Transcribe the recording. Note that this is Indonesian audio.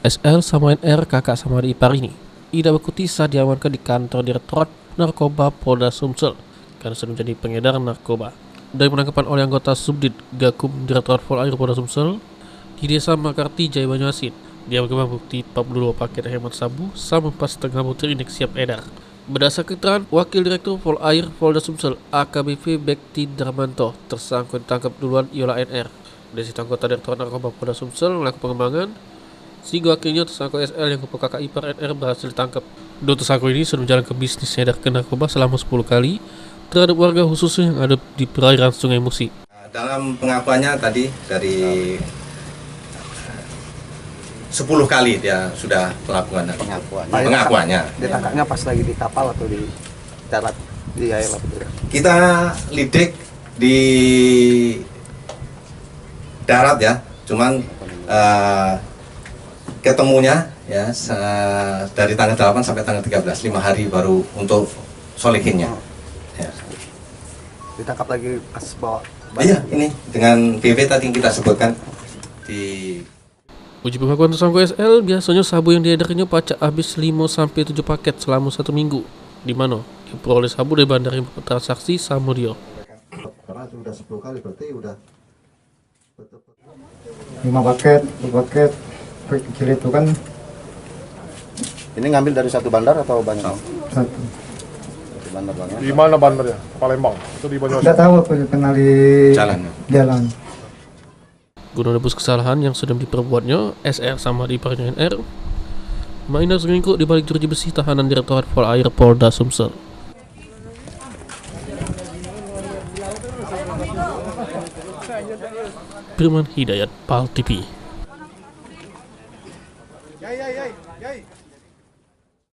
SL sama NR, kakak sama adik ipar ini, Ida Bekutisa diamankan di kantor Direktorat Narkoba Polda Sumsel karena sedang menjadi pengedar narkoba. Dari penangkapan oleh anggota Subdit Gakum Direktorat Polair Polda Sumsel di Desa Makarti, Jaya Banyuasin, dia berkembang bukti 42 paket hemat sabu sama 4,5 butir indeks siap edar. Berdasar keterangan Wakil Direktur Polair Polda Sumsel AKBP Bekti Darmanto, tersangka ditangkap duluan ialah NR. Dari situ anggota Direktorat Narkoba Polda Sumsel melakukan pengembangan sehingga wakilnya tersangka SL yang kepada kakak ipar NR berhasil ditangkap. Dua tersangka ini sudah menjalankan bisnis edar narkoba selama 10 kali terhadap warga khususnya yang ada di perairan Sungai Musi. Dalam pengakuannya tadi dari 10 kali dia sudah melakukan pengakuannya. Ditangkapnya pas lagi di kapal atau di darat, di air laut? Kita lidik di darat ya, cuman ketemunya ya dari tanggal 8 sampai tanggal 13, 5 hari baru untuk solihinnya. Ya. Ditangkap lagi pas bawa. Iya, ini dengan BW tadi yang kita sebutkan di Uji pengakuan tersangka SL, biasanya sabu yang diedarnya pacak habis 5-7 paket selama 1 minggu, di mana diperoleh sabu dari bandar yang transaksi Samudio. Karena sudah 10 kali berarti udah 5 paket, 2 paket kecil itu kan. Ini ngambil dari satu bandar atau banyak? Satu. Satu bandar banyak. Di mana bandarnya? Palembang? Itu di Banyuasin? Tidak tahu aku kenal di jalan. Guna nebus kesalahan yang sedang diperbuatnya, SR sama adik iparnya NR mainan selingkuh di balik jeruji besi tahanan Direktorat Polair Polda Sumsel. Firman Hidayat, PAL TV.